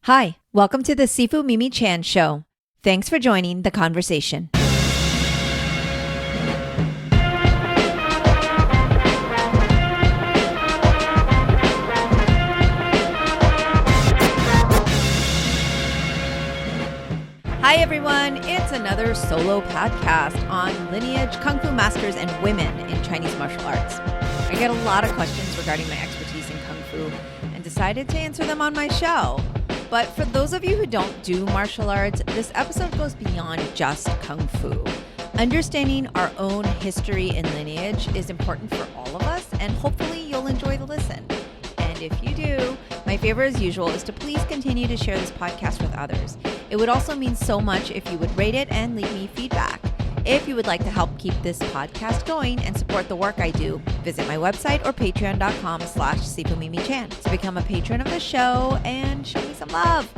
Hi, welcome to the Sifu Mimi Chan show. Thanks for joining the conversation. Hi everyone, it's another solo podcast on lineage, kung fu masters, and women in Chinese martial arts. I get a lot of questions regarding my expertise in kung fu and decided to answer them on my show. But for those of you who don't do martial arts, this episode goes beyond just kung fu. Understanding our own history and lineage is important for all of us, and hopefully you'll enjoy the listen. And if you do, my favor as usual is to please continue to share this podcast with others. It would also mean so much if you would rate it and leave me feedback. If you would like to help keep this podcast going and support the work I do, visit my website or patreon.com/Sifu Mimi Chan to become a patron of the show and show me some love.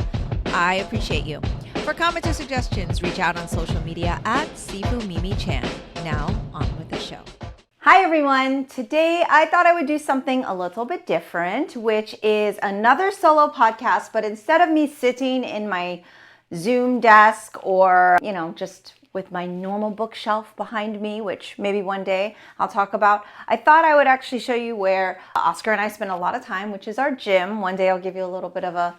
I appreciate you. For comments or suggestions, reach out on social media at Sifu Mimi Chan. Now, on with the show. Hi everyone. Today I thought I would do something a little bit different, which is another solo podcast, but instead of me sitting in my Zoom desk or, just with my normal bookshelf behind me, which maybe one day I'll talk about, I thought I would actually show you where Oscar and I spend a lot of time, which is our gym. One day I'll give you a little bit of a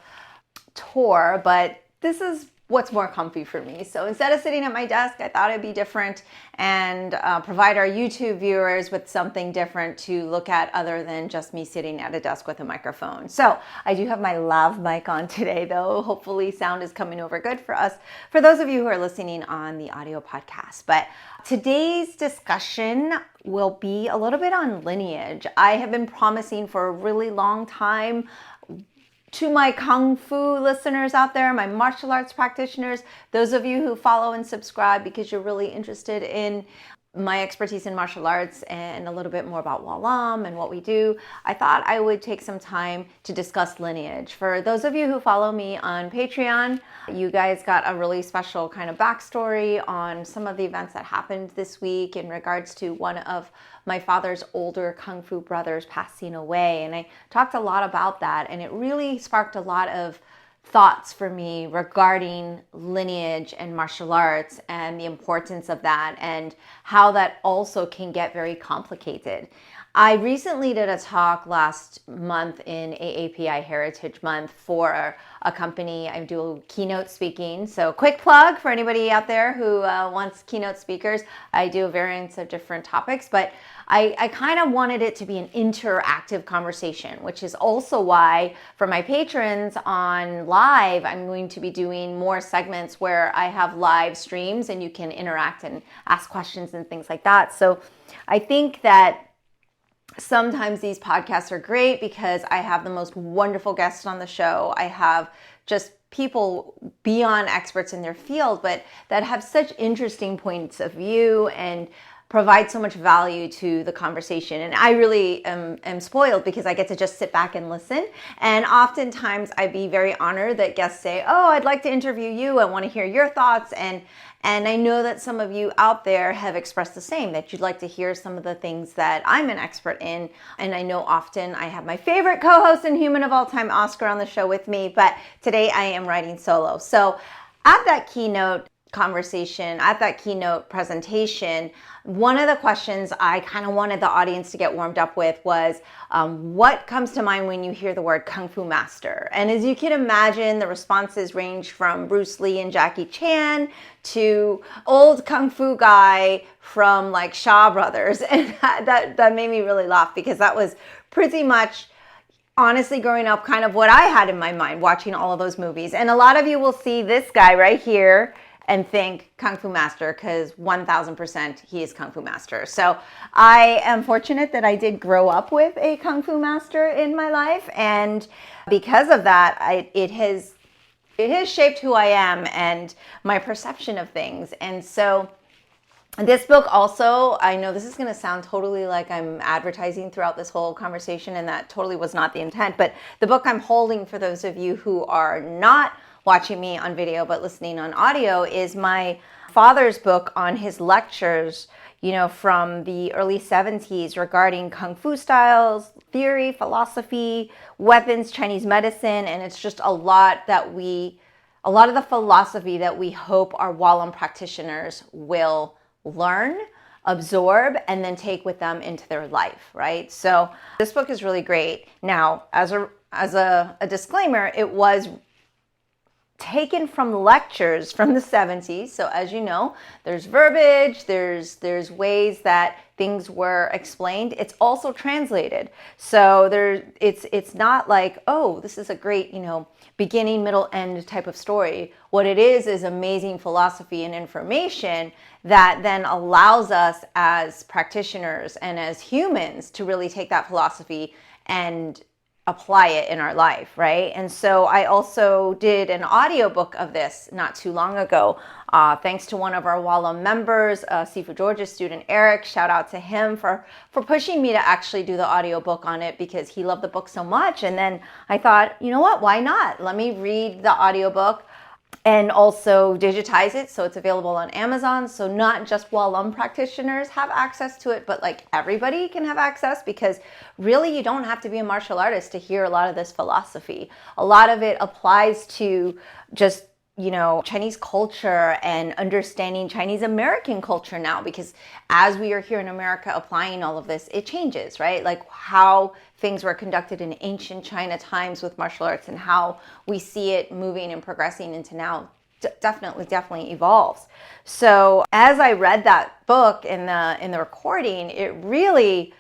tour, but this is what's more comfy for me. So instead of sitting at my desk, I thought it'd be different and provide our YouTube viewers with something different to look at other than just me sitting at a desk with a microphone. So I do have my lav mic on today, though. Hopefully sound is coming over good for us, for those of you who are listening on the audio podcast. But today's discussion will be a little bit on lineage. I have been promising for a really long time to my kung fu listeners out there, my martial arts practitioners, those of you who follow and subscribe because you're really interested in my expertise in martial arts and a little bit more about Walam and what we do, I thought I would take some time to discuss lineage. For those of you who follow me on Patreon, you guys got a really special kind of backstory on some of the events that happened this week in regards to one of my father's older kung fu brothers passing away. And I talked a lot about that, and it really sparked a lot of thoughts for me regarding lineage and martial arts and the importance of that and how that also can get very complicated. I recently did a talk last month in AAPI Heritage Month for a company. I do keynote speaking. So quick plug for anybody out there who wants keynote speakers. I do a variance of different topics, but I kind of wanted it to be an interactive conversation, which is also why for my patrons on live, I'm going to be doing more segments where I have live streams and you can interact and ask questions and things like that. So I think that sometimes these podcasts are great because I have the most wonderful guests on the show. I have just people beyond experts in their field, but that have such interesting points of view and provide so much value to the conversation. And I really am spoiled because I get to just sit back and listen. And oftentimes I'd be very honored that guests say, oh, I'd like to interview you. I want to hear your thoughts. And I know that some of you out there have expressed the same, that you'd like to hear some of the things that I'm an expert in. And I know often I have my favorite co-host and human of all time, Oscar, on the show with me. But today I am writing solo. So at that keynote conversation, at that keynote presentation, one of the questions I kind of wanted the audience to get warmed up with was, what comes to mind when you hear the word Kung Fu Master? And as you can imagine, the responses range from Bruce Lee and Jackie Chan to old Kung Fu guy from like Shaw Brothers. And that made me really laugh because that was pretty much, honestly, growing up, kind of what I had in my mind watching all of those movies. And a lot of you will see this guy right here and think Kung Fu Master because 1000% he is Kung Fu Master. So I am fortunate that I did grow up with a Kung Fu Master in my life. And because of that, it has shaped who I am and my perception of things. And so this book also, I know this is going to sound totally like I'm advertising throughout this whole conversation, and that totally was not the intent. But the book I'm holding for those of you who are not watching me on video but listening on audio is my father's book on his lectures from the early 70s regarding Kung Fu styles, theory, philosophy, weapons, Chinese medicine, and it's just a lot of the philosophy that we hope our Wallam practitioners will learn, absorb, and then take with them into their life, right? So this book is really great. Now, as a disclaimer, it was taken from lectures from the 70s. So as you know, there's verbiage, there's ways that things were explained. It's also translated. So it's not like, oh, this is a great, beginning, middle, end type of story. What it is amazing philosophy and information that then allows us as practitioners and as humans to really take that philosophy and apply it in our life, right? And so I also did an audiobook of this not too long ago, thanks to one of our Wallam members, Sifu George's student, Eric. Shout out to him for pushing me to actually do the audiobook on it because he loved the book so much. And then I thought, you know what, why not? Let me read the audiobook and also digitize it so it's available on Amazon. So not just Wallam practitioners have access to it, but like everybody can have access, because really you don't have to be a martial artist to hear a lot of this philosophy. A lot of it applies to just Chinese culture and understanding Chinese American culture now, because as we are here in America applying all of this, it changes, right? Like how things were conducted in ancient China times with martial arts and how we see it moving and progressing into now definitely evolves. So as I read that book in the recording, it really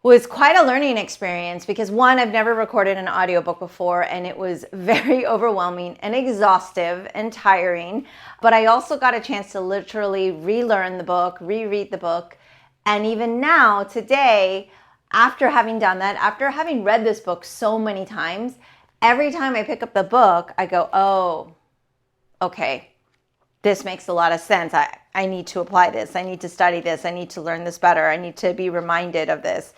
was quite a learning experience because one, I've never recorded an audiobook before, and it was very overwhelming and exhaustive and tiring. But I also got a chance to literally relearn the book, reread the book. And even now, today, after having done that, after having read this book so many times, every time I pick up the book, I go, oh, okay, this makes a lot of sense. I need to apply this. I need to study this. I need to learn this better. I need to be reminded of this.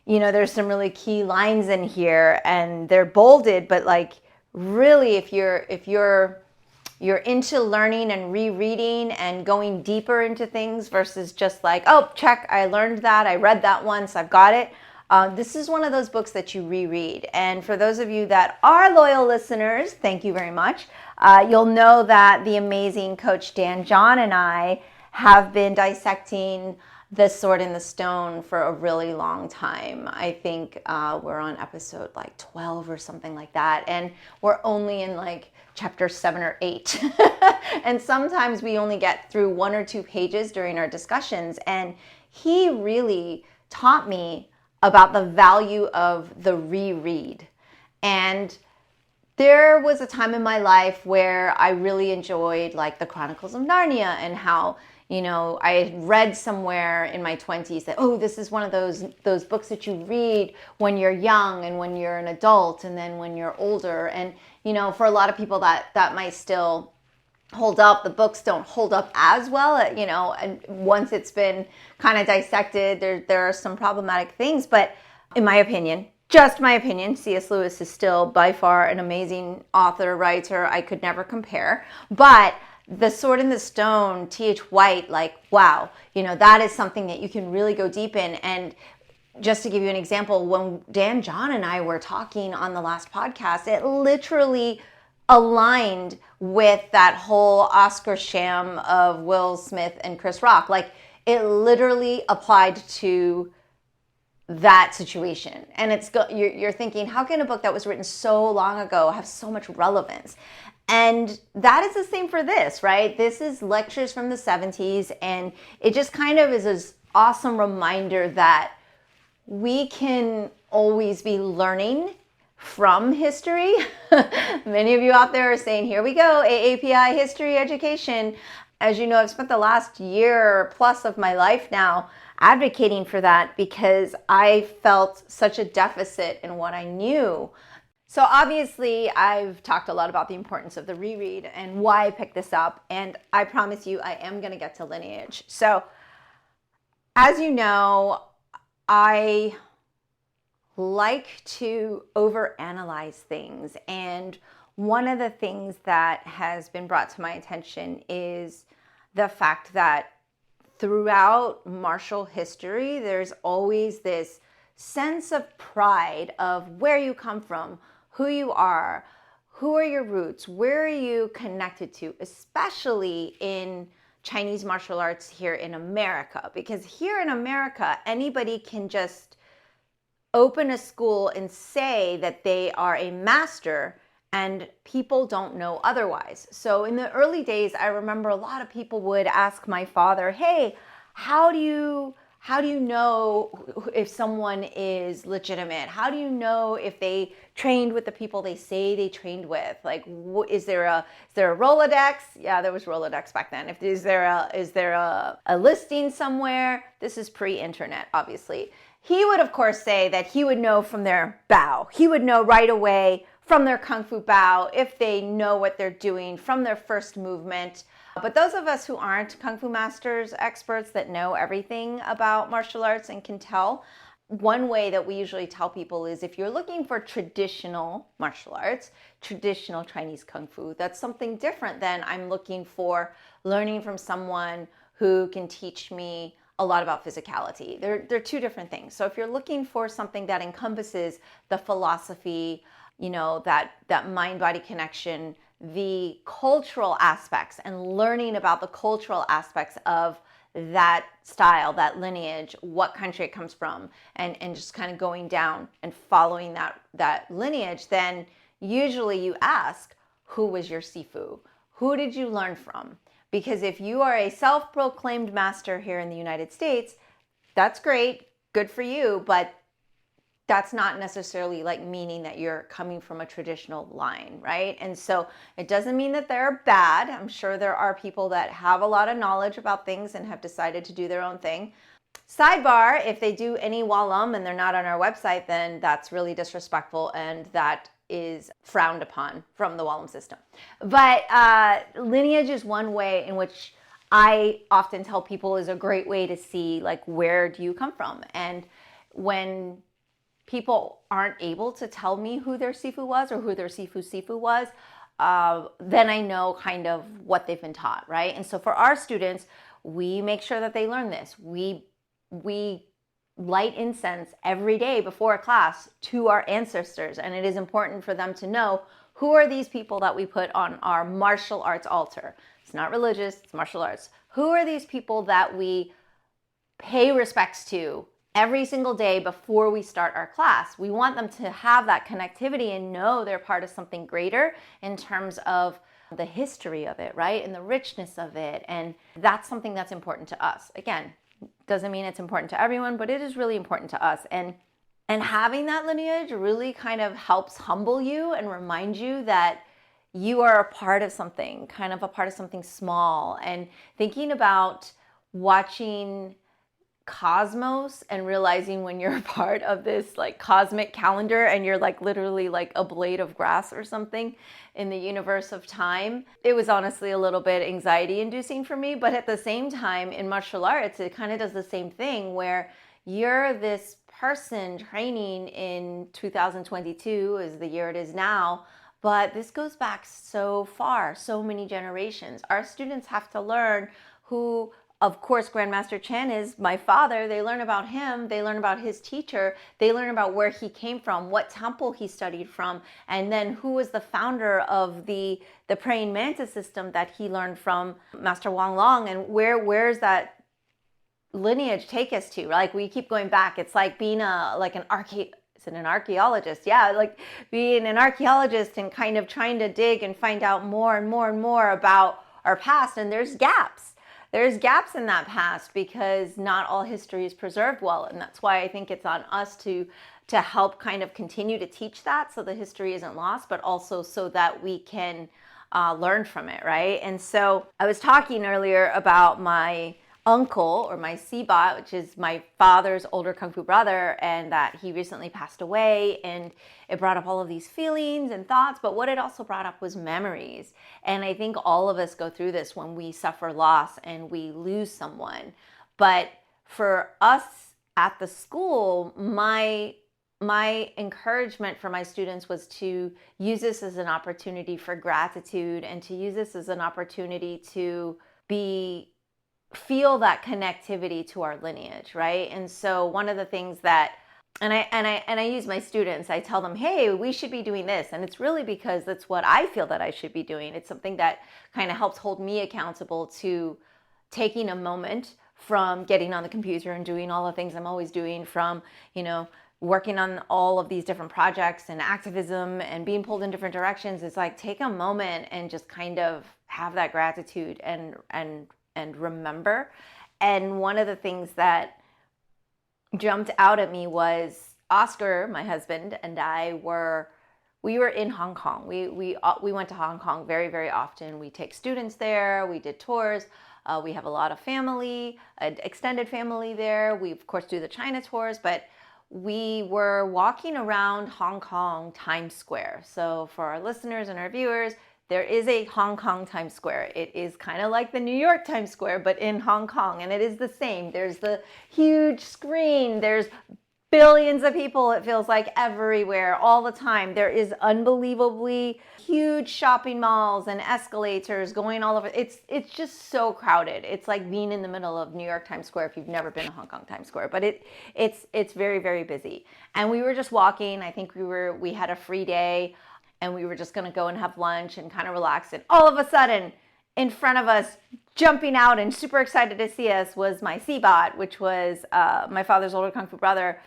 There's some really key lines in here and they're bolded, but like really if you're into learning and rereading and going deeper into things versus just like, oh, check, I learned that, I read that once, I've got it. This is one of those books that you reread. And for those of you that are loyal listeners, thank you very much. You'll know that the amazing Coach Dan John and I have been dissecting The Sword in the Stone for a really long time. I think we're on episode like 12 or something like that. And we're only in like chapter 7 or 8. And sometimes we only get through 1 or 2 pages during our discussions. And he really taught me about the value of the reread. And there was a time in my life where I really enjoyed like the Chronicles of Narnia and how I had read somewhere in my 20s that, oh, this is one of those books that you read when you're young and when you're an adult and then when you're older. And, for a lot of people that might still hold up. The books don't hold up as well, and once it's been kind of dissected, there are some problematic things. But in my opinion, just my opinion, C.S. Lewis is still by far an amazing author, writer. I could never compare. But The Sword in the Stone, T.H. White, like, wow, that is something that you can really go deep in. And just to give you an example, when Dan John and I were talking on the last podcast, it literally aligned with that whole Oscar sham of Will Smith and Chris Rock. Like, it literally applied to that situation. And you're thinking, how can a book that was written so long ago have so much relevance? And that is the same for this, right? This is lectures from the 70s, and it just kind of is this awesome reminder that we can always be learning from history. Many of you out there are saying, here we go, AAPI history education. As you know, I've spent the last year plus of my life now advocating for that because I felt such a deficit in what I knew. So obviously, I've talked a lot about the importance of the reread and why I picked this up, and I promise you I am going to get to lineage. So as you know, I like to overanalyze things, and one of the things that has been brought to my attention is the fact that throughout martial history, there's always this sense of pride of where you come from, who you are, who are your roots, where are you connected to, especially in Chinese martial arts here in America. Because here in America, anybody can just open a school and say that they are a master, and people don't know otherwise. So in the early days, I remember a lot of people would ask my father, hey, how do you know if someone is legitimate? How do you know if they trained with the people they say they trained with? Like, is there a Rolodex? Yeah, there was Rolodex back then. Is there a listing somewhere? This is pre-internet, obviously. He would, of course, say that he would know from their bow. He would know right away from their Kung Fu bow if they know what they're doing from their first movement. But those of us who aren't Kung Fu masters, experts that know everything about martial arts and can tell, one way that we usually tell people is if you're looking for traditional martial arts, traditional Chinese Kung Fu, that's something different than I'm looking for learning from someone who can teach me a lot about physicality. They're two different things. So if you're looking for something that encompasses the philosophy, that mind-body connection, the cultural aspects, and learning about the cultural aspects of that style, that lineage, what country it comes from, and just kind of going down and following that lineage, then usually you ask, who was your Sifu? Who did you learn from? Because if you are a self-proclaimed master here in the United States, that's great, good for you, but that's not necessarily like meaning that you're coming from a traditional line, right? And so it doesn't mean that they're bad. I'm sure there are people that have a lot of knowledge about things and have decided to do their own thing. Sidebar, if they do any Walam and they're not on our website, then that's really disrespectful and that is frowned upon from the Walam system. But lineage is one way in which I often tell people is a great way to see, like, where do you come from? And when people aren't able to tell me who their Sifu was or who their Sifu was, then I know kind of what they've been taught, right? And so for our students, we make sure that they learn this. We light incense every day before a class to our ancestors, and it is important for them to know who are these people that we put on our martial arts altar. It's not religious, it's martial arts. Who are these people that we pay respects to every single day before we start our class? We want them to have that connectivity and know they're part of something greater in terms of the history of it, right? And the richness of it. And that's something that's important to us. Again, doesn't mean it's important to everyone, but it is really important to us. And having that lineage really kind of helps humble you and remind you that you are a part of something, kind of a part of something small. And thinking about watching Cosmos and realizing when you're a part of this like cosmic calendar and you're like literally like a blade of grass or something in the universe of time, it was honestly a little bit anxiety inducing for me. But at the same time, in martial arts, it kind of does the same thing where you're this person training in 2022 is the year it is now, but this goes back so far, so many generations. Our students have to learn who, of course, Grandmaster Chan is my father. They learn about him. They learn about his teacher. They learn about where he came from, what temple he studied from, and then who was the founder of the praying mantis system that he learned from, Master Wang Long, and where's that lineage take us to? Like, we keep going back. It's like being an archaeologist? Yeah, like being an archaeologist and kind of trying to dig and find out more and more and more about our past. And there's gaps. There's gaps in that past because not all history is preserved well. And that's why I think it's on us to help kind of continue to teach that so the history isn't lost, but also so that we can learn from it, right? And so I was talking earlier about my uncle, or my Siba, which is my father's older Kung Fu brother, and that he recently passed away, and it brought up all of these feelings and thoughts, but what it also brought up was memories. And I think all of us go through this when we suffer loss and we lose someone. But for us at the school, my encouragement for my students was to use this as an opportunity for gratitude and to use this as an opportunity to be feel that connectivity to our lineage, right? And so one of the things that I use my students, I tell them, hey, we should be doing this. And it's really because that's what I feel that I should be doing. It's something that kind of helps hold me accountable to taking a moment from getting on the computer and doing all the things I'm always doing, from, working on all of these different projects and activism and being pulled in different directions. It's like, take a moment and just kind of have that gratitude and remember. And one of the things that jumped out at me was Oscar, my husband, and we were in Hong Kong. We went to Hong Kong very, very often. We take students there. We did tours. We have a lot of family, extended family there. We, of course, do the China tours, but we were walking around Hong Kong Times Square. So for our listeners and our viewers, there is a Hong Kong Times Square. It is kind of like the New York Times Square, but in Hong Kong, and it is the same. There's the huge screen. There's billions of people, it feels like, everywhere, all the time. There is unbelievably huge shopping malls and escalators going all over. It's just so crowded. It's like being in the middle of New York Times Square if you've never been to Hong Kong Times Square. But it's very, very busy. And we were just walking. I think we had a free day, and we were just going to go and have lunch and kind of relax. And all of a sudden, in front of us, jumping out and super excited to see us, was my Cbot, which was my father's older Kung Fu brother,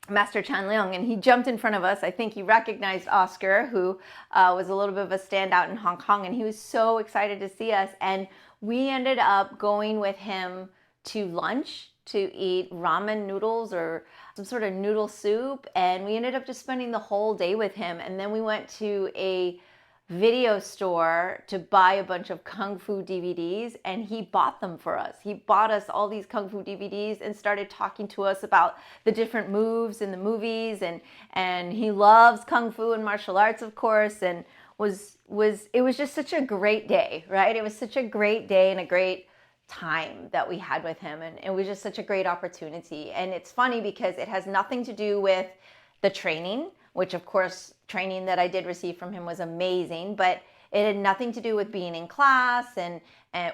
Master Chan Leong, and he jumped in front of us. I think he recognized Oscar, who was a little bit of a standout in Hong Kong, and he was so excited to see us. And we ended up going with him to lunch to eat ramen noodles or some sort of noodle soup, and we ended up just spending the whole day with him. And then we went to a video store to buy a bunch of Kung Fu DVDs, and he bought them for us. He bought us all these Kung Fu DVDs and started talking to us about the different moves in the movies, and he loves Kung Fu and martial arts, of course, and it was just such a great day, right? It was such a great day and a great time that we had with him, and it was just such a great opportunity. And it's funny because it has nothing to do with the training, which of course training that I did receive from him was amazing, but it had nothing to do with being in class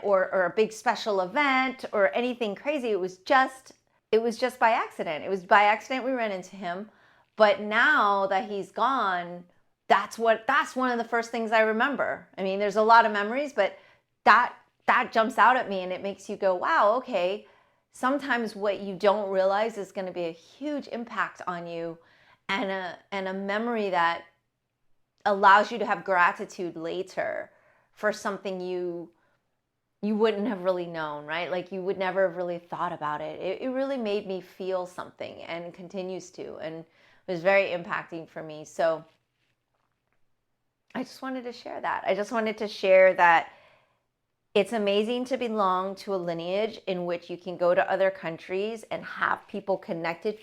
or a big special event or anything crazy. It was just by accident. It was by accident we ran into him. But now that he's gone, that's one of the first things I remember. I mean, there's a lot of memories, but that jumps out at me, and it makes you go, wow, okay, sometimes what you don't realize is going to be a huge impact on you, and a memory that allows you to have gratitude later for something you wouldn't have really known, right? Like you would never have really thought about it. It really made me feel something, and continues to, and it was very impacting for me. So I just wanted to share that. I just wanted to share that it's amazing to belong to a lineage in which you can go to other countries and have people connected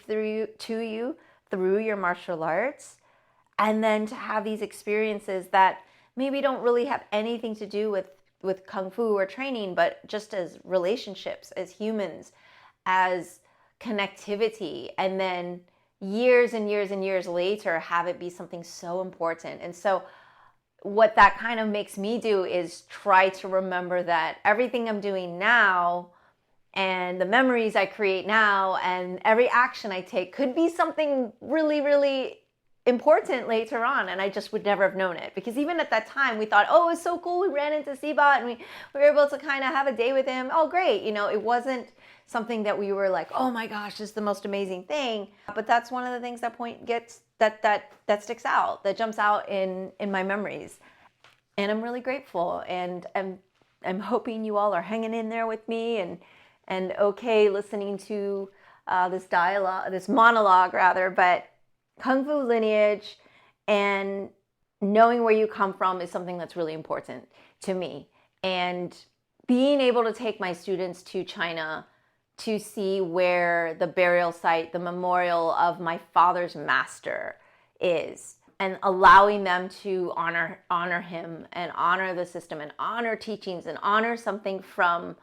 to you through your martial arts, and then to have these experiences that maybe don't really have anything to do with Kung Fu or training, but just as relationships, as humans, as connectivity, and then years and years and years later have it be something so important. And so what that kind of makes me do is try to remember that everything I'm doing now and the memories I create now and every action I take could be something really, really important later on, and I just would never have known it, because even at that time we thought, oh, it's so cool, we ran into Cbot and we were able to kind of have a day with him. Oh, great. It wasn't something that we were like, oh my gosh, this is the most amazing thing. But that's one of the things that sticks out, that jumps out in my memories. And I'm really grateful, and I'm hoping you all are hanging in there with me and okay listening to this monologue rather, but Kung Fu lineage and knowing where you come from is something that's really important to me. And being able to take my students to China to see where the burial site, the memorial of my father's master is, and allowing them to honor him and honor the system and honor teachings and honor something from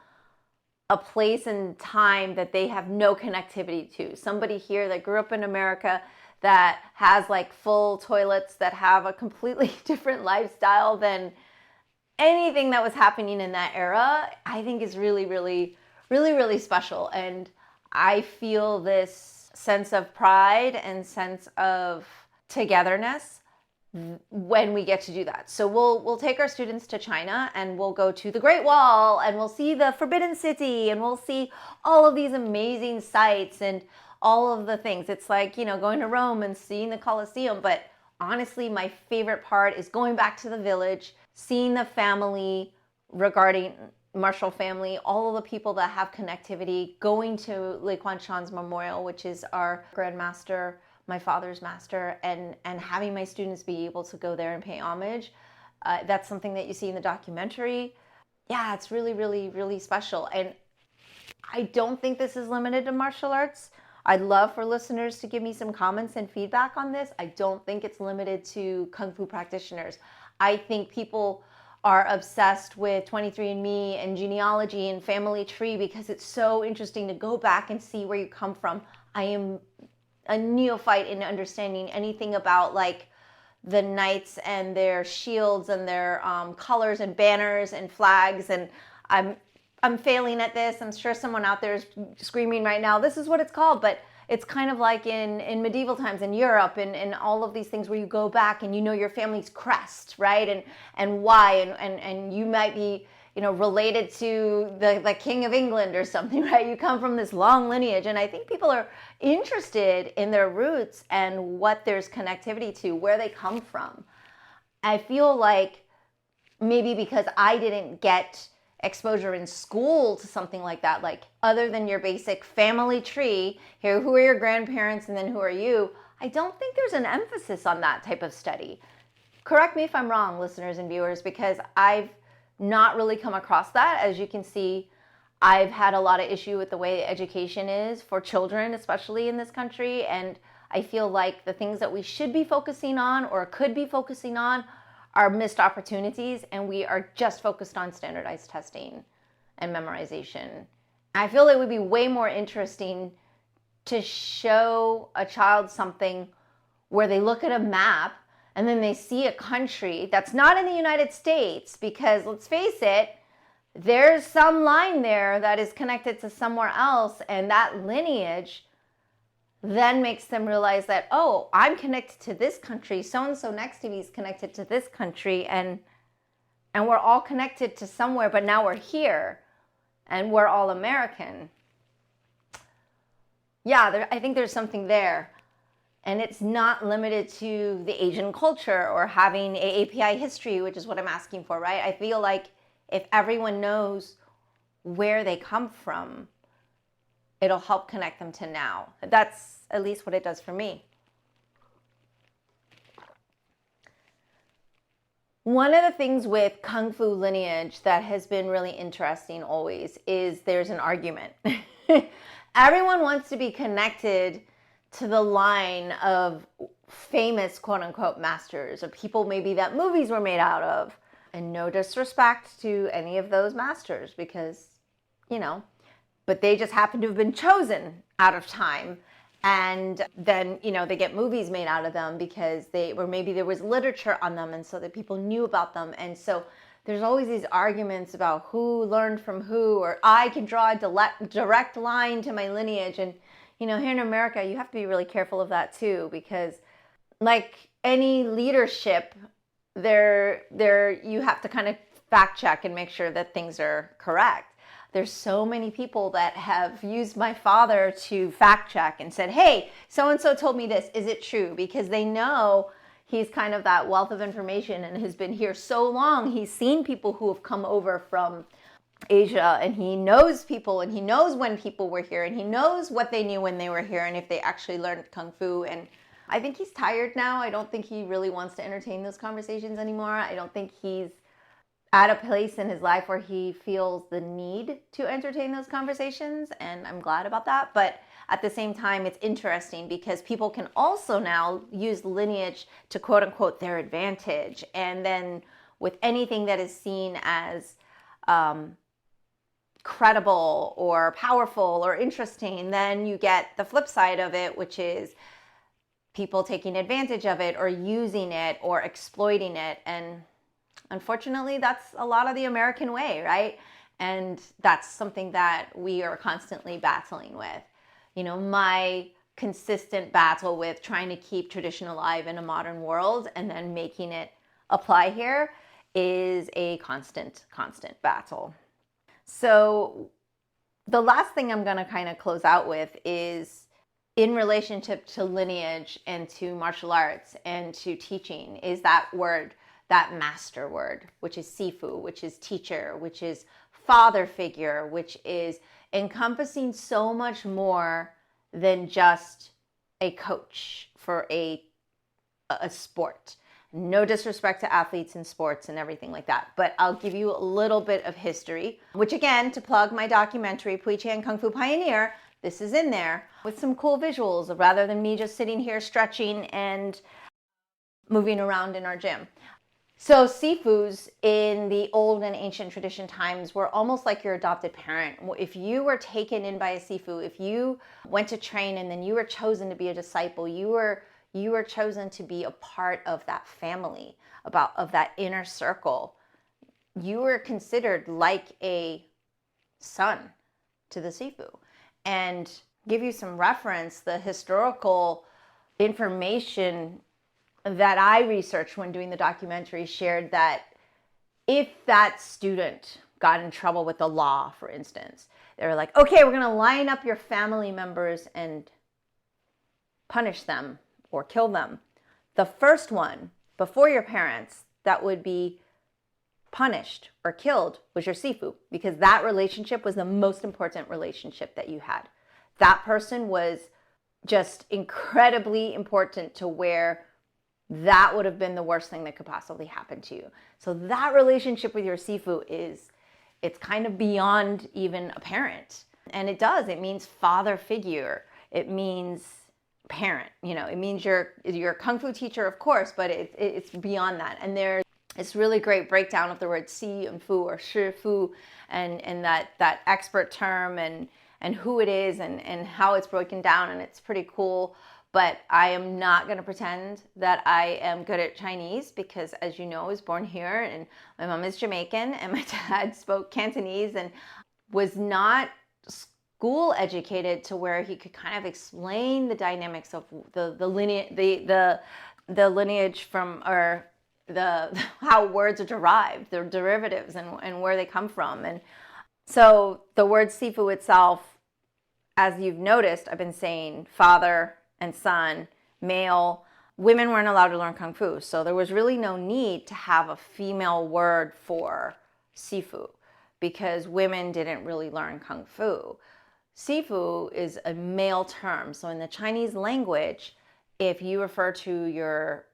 a place and time that they have no connectivity to. Somebody here that grew up in America that has like full toilets, that have a completely different lifestyle than anything that was happening in that era, I think is really, really, really, really special. And I feel this sense of pride and sense of togetherness when we get to do that. So we'll take our students to China and we'll go to the Great Wall and we'll see the Forbidden City and we'll see all of these amazing sites and all of the things. It's like, going to Rome and seeing the Colosseum. But honestly, my favorite part is going back to the village, seeing the family regarding Marshall family, all of the people that have connectivity, going to Lei Kwanshan's memorial, which is our grandmaster, my father's master, and having my students be able to go there and pay homage. That's something that you see in the documentary. Yeah, it's really, really, really special. And I don't think this is limited to martial arts. I'd love for listeners to give me some comments and feedback on this. I don't think it's limited to Kung Fu practitioners. I think people are obsessed with 23andMe and genealogy and family tree because it's so interesting to go back and see where you come from. I am a neophyte in understanding anything about like the knights and their shields and their colors and banners and flags, and I'm failing at this. I'm sure someone out there is screaming right now, this is what it's called, but it's kind of like in medieval times in Europe and all of these things where you go back and your family's crest, right? And why, and you might be, related to the King of England or something, right? You come from this long lineage. And I think people are interested in their roots and what there's connectivity to, where they come from. I feel like maybe because I didn't get exposure in school to something like that, like other than your basic family tree, here, who are your grandparents and then who are you, I don't think there's an emphasis on that type of study. Correct me if I'm wrong, listeners and viewers, because I've not really come across that. As you can see, I've had a lot of issue with the way education is for children, especially in this country, and I feel like the things that we should be focusing on or could be focusing on are missed opportunities, and we are just focused on standardized testing and memorization. I feel it would be way more interesting to show a child something where they look at a map and then they see a country that's not in the United States, because let's face it, there's some line there that is connected to somewhere else, and that lineage then makes them realize that, oh, I'm connected to this country, so-and-so next to me is connected to this country, and we're all connected to somewhere, but now we're here, and we're all American. Yeah, I think there's something there. And it's not limited to the Asian culture or having AAPI history, which is what I'm asking for, right? I feel like if everyone knows where they come from, it'll help connect them to now. That's at least what it does for me. One of the things with Kung Fu lineage that has been really interesting always is there's an argument. Everyone wants to be connected to the line of famous quote-unquote masters, or people maybe that movies were made out of. And no disrespect to any of those masters, because, but they just happen to have been chosen out of time. And then, they get movies made out of them because maybe there was literature on them, and so that people knew about them. And so there's always these arguments about who learned from who, or I can draw a direct line to my lineage. And here in America, you have to be really careful of that too, because like any leadership, you have to kind of fact check and make sure that things are correct. There's so many people that have used my father to fact check and said, hey, so-and-so told me this, is it true? Because they know he's kind of that wealth of information and has been here so long. He's seen people who have come over from Asia, and he knows people, and he knows when people were here, and he knows what they knew when they were here and if they actually learned Kung Fu. And I think he's tired now. I don't think he really wants to entertain those conversations anymore. I don't think he's at a place in his life where he feels the need to entertain those conversations, and I'm glad about that. But at the same time, it's interesting because people can also now use lineage to quote unquote their advantage. And then with anything that is seen as credible or powerful or interesting, then you get the flip side of it, which is people taking advantage of it or using it or exploiting it. And unfortunately, that's a lot of the American way, right? And that's something that we are constantly battling with. My consistent battle with trying to keep tradition alive in a modern world and then making it apply here is a constant battle. So the last thing I'm going to kind of close out with is in relationship to lineage and to martial arts and to teaching is that word, that master word, which is Sifu, which is teacher, which is father figure, which is encompassing so much more than just a coach for a sport. No disrespect to athletes in sports and everything like that, but I'll give you a little bit of history, which again, to plug my documentary, Pui Chan Kung Fu Pioneer, this is in there with some cool visuals rather than me just sitting here stretching and moving around in our gym. So Sifus in the old and ancient tradition times were almost like your adopted parent. If you were taken in by a Sifu, if you went to train and then you were chosen to be a disciple, you were chosen to be a part of that family, of that inner circle. You were considered like a son to the Sifu. And give you some reference, the historical information that I researched when doing the documentary shared that if that student got in trouble with the law, for instance, they were like, okay, we're going to line up your family members and punish them or kill them. The first one, before your parents, that would be punished or killed was your Sifu, because that relationship was the most important relationship that you had. That person was just incredibly important to where that would have been the worst thing that could possibly happen to you. So that relationship with your Sifu it's kind of beyond even a parent. And it means father figure. It means parent, it means your Kung Fu teacher, of course, but it's beyond that. And there's this really great breakdown of the word Si and Fu or Shi Fu and that expert term and who it is and how it's broken down. And it's pretty cool. But I am not going to pretend that I am good at Chinese because, as you know, I was born here and my mom is Jamaican and my dad spoke Cantonese and was not school educated to where he could kind of explain the dynamics of the lineage from, or how words are derived, their derivatives and where they come from. And so the word Sifu itself, as you've noticed, I've been saying father and son, male. Women weren't allowed to learn Kung Fu, so there was really no need to have a female word for Sifu because women didn't really learn Kung Fu. Sifu is a male term, so in the Chinese language, if you refer to your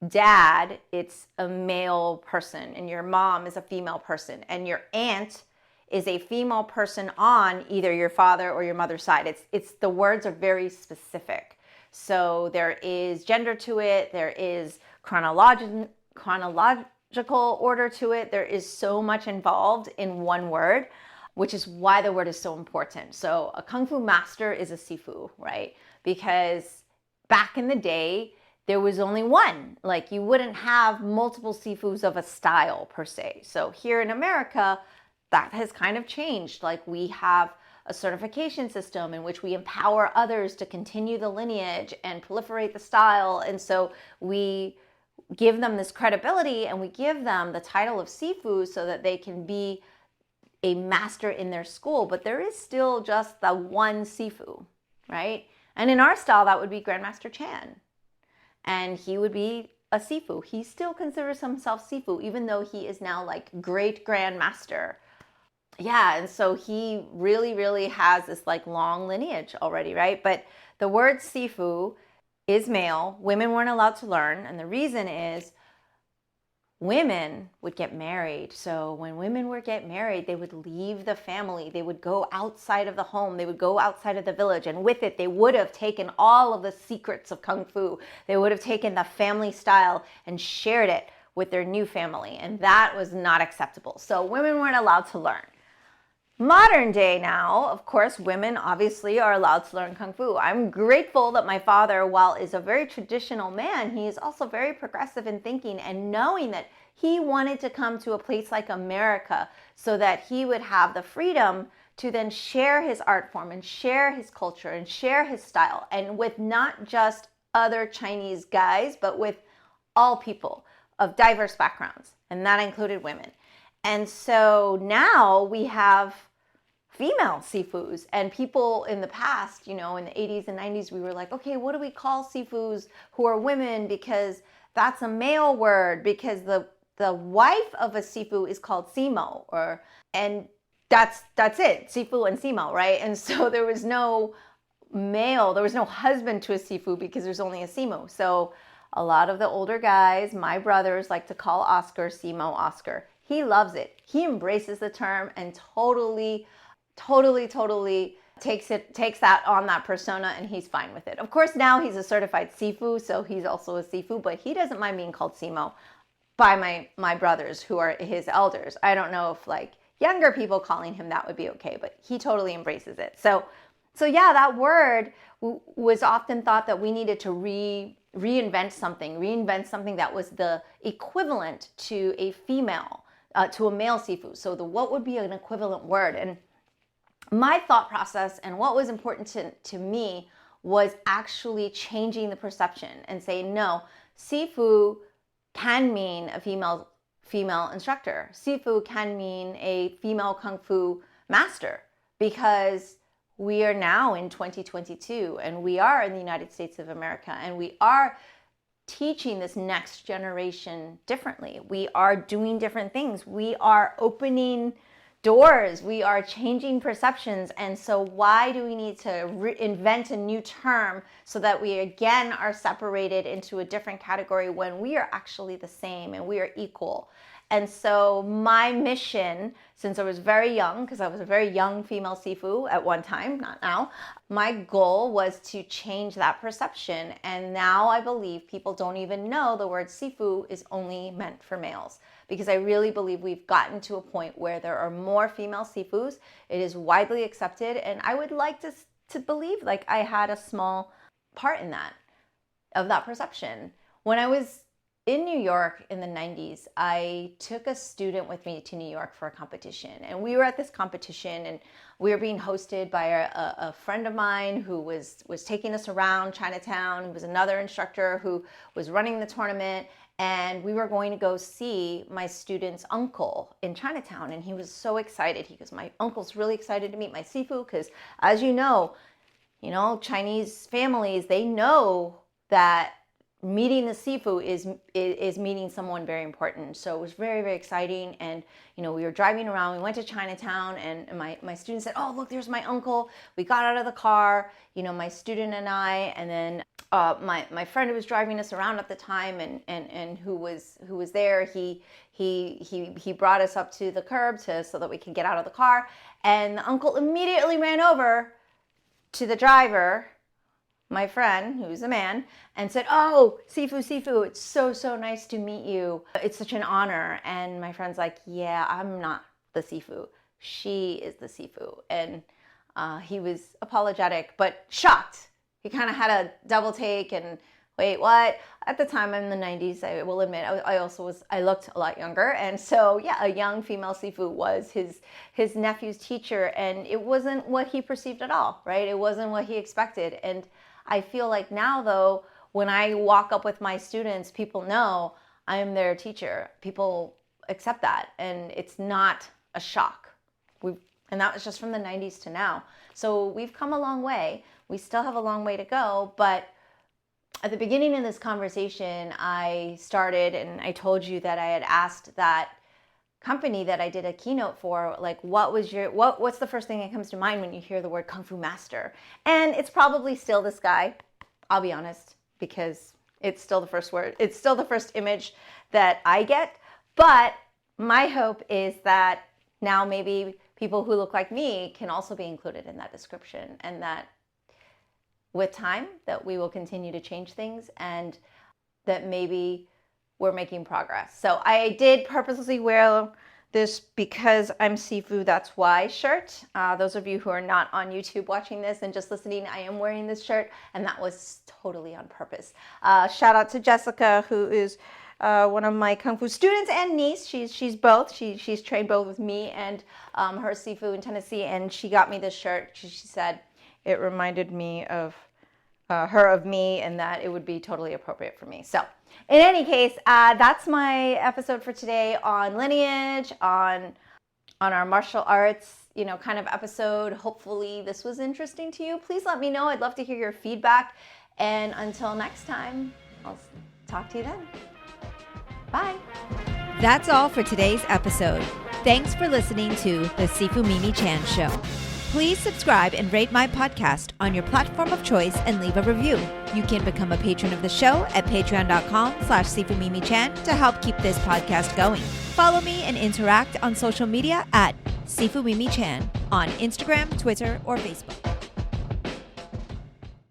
dad, it's a male person, and your mom is a female person, and your aunt is a female person on either your father or your mother's side. It's the words are very specific. So there is gender to it. There is chronological order to it. There is so much involved in one word, which is why the word is so important. So a Kung Fu master is a Sifu, right? Because back in the day, there was only one. Like you wouldn't have multiple Sifus of a style per se. So here in America, that has kind of changed. Like we have a certification system in which we empower others to continue the lineage and proliferate the style. And so we give them this credibility and we give them the title of Sifu so that they can be a master in their school. But there is still just the one Sifu, right? And in our style, that would be Grandmaster Chan. And he would be a Sifu. He still considers himself Sifu, even though he is now like great Grandmaster. Yeah, and so he really, really has this like long lineage already, right? But the word Sifu is male. Women weren't allowed to learn. And the reason is women would get married. So when women would get married, they would leave the family. They would go outside of the home. They would go outside of the village. And with it, they would have taken all of the secrets of Kung Fu. They would have taken the family style and shared it with their new family. And that was not acceptable. So women weren't allowed to learn. Modern day now, of course, women obviously are allowed to learn Kung Fu. I'm grateful that my father, while is a very traditional man, he is also very progressive in thinking and knowing that He wanted to come to a place like America so that he would have the freedom to then share his art form and share his culture and share his style, and with not just other Chinese guys, but with all people of diverse backgrounds, and that included women. And so now we have female Sifus, and people in the past, in the 80s and 90s, we were like, okay, what do we call Sifus who are women? Because that's a male word, because the wife of a Sifu is called Simo, and that's it, Sifu and Simo, right? And so there was no husband to a Sifu because there's only a Simo. So a lot of the older guys, my brothers, like to call Oscar Simo Oscar. He loves it. He embraces the term and totally takes that on, that persona, and he's fine with it. Of course, now he's a certified Sifu, so he's also a Sifu, but he doesn't mind being called Simo by my brothers who are his elders. I don't know if like younger people calling him that would be okay, but he totally embraces it. So yeah, that word was often thought that we needed to reinvent something that was the equivalent to a female, to a male Sifu. So what would be an equivalent word? And my thought process and what was important to me was actually changing the perception and saying, no, Sifu can mean a female instructor. Sifu can mean a female Kung Fu master, because we are now in 2022 and we are in the United States of America, and we are teaching this next generation differently. We are doing different things. We are opening doors. We are changing perceptions. And so why do we need to invent a new term so that we again are separated into a different category when we are actually the same and we are equal? And so my mission, since I was very young, because I was a very young female Sifu at one time, not now, my goal was to change that perception. And now I believe people don't even know the word Sifu is only meant for males, because I really believe we've gotten to a point where there are more female Sifus. It is widely accepted, and I would like to believe like I had a small part in that, of that perception. When I was in New York in the 90s, I took a student with me to New York for a competition. And we were at this competition, and we were being hosted by a friend of mine who was taking us around Chinatown. He was another instructor who was running the tournament. And we were going to go see my student's uncle in Chinatown. And he was so excited. He goes, my uncle's really excited to meet my Sifu, because as you know, Chinese families, they know that meeting the Sifu is meeting someone very important. So it was very, very exciting. And, we were driving around, we went to Chinatown, and my student said, oh, look, there's my uncle. We got out of the car, my student and I, and then my friend who was driving us around at the time and who was there, he brought us up to the curb so that we could get out of the car. And the uncle immediately ran over to the driver, my friend, who's a man, and said, oh, Sifu, it's so nice to meet you. It's such an honor. And my friend's like, yeah, I'm not the Sifu. She is the Sifu. And he was apologetic, but shocked. He kind of had a double take and, wait, what? At the time, in the 90s, I will admit, I looked a lot younger. And so, yeah, a young female Sifu was his nephew's teacher. And it wasn't what he perceived at all, right? It wasn't what he expected. And I feel like now, though, when I walk up with my students, people know I'm their teacher. People accept that, and it's not a shock. And that was just from the 90s to now. So we've come a long way. We still have a long way to go, but at the beginning of this conversation, I started and I told you that I had asked that company that I did a keynote for, like, what's the first thing that comes to mind when you hear the word Kung Fu Master? And it's probably still this guy, I'll be honest, because it's still the first word. It's still the first image that I get. But my hope is that now maybe people who look like me can also be included in that description, and that with time that we will continue to change things, and that maybe we're making progress. So I did purposely wear this because I'm Sifu, that's why shirt. Those of you who are not on YouTube watching this and just listening, I am wearing this shirt, and that was totally on purpose. Shout out to Jessica, who is one of my Kung Fu students and niece. She's both. She's trained both with me and her Sifu in Tennessee, and she got me this shirt. She said it reminded me of her of me, and that it would be totally appropriate for me. So in any case, that's my episode for today on lineage, on our martial arts, kind of episode. Hopefully this was interesting to you. Please let me know. I'd love to hear your feedback. And until next time, I'll talk to you then. Bye. That's all for today's episode. Thanks for listening to the Sifu Mimi Chan Show. Please subscribe and rate my podcast on your platform of choice and leave a review. You can become a patron of the show at patreon.com/Sifu Mimi Chan to help keep this podcast going. Follow me and interact on social media at Sifu Mimi Chan on Instagram, Twitter, or Facebook.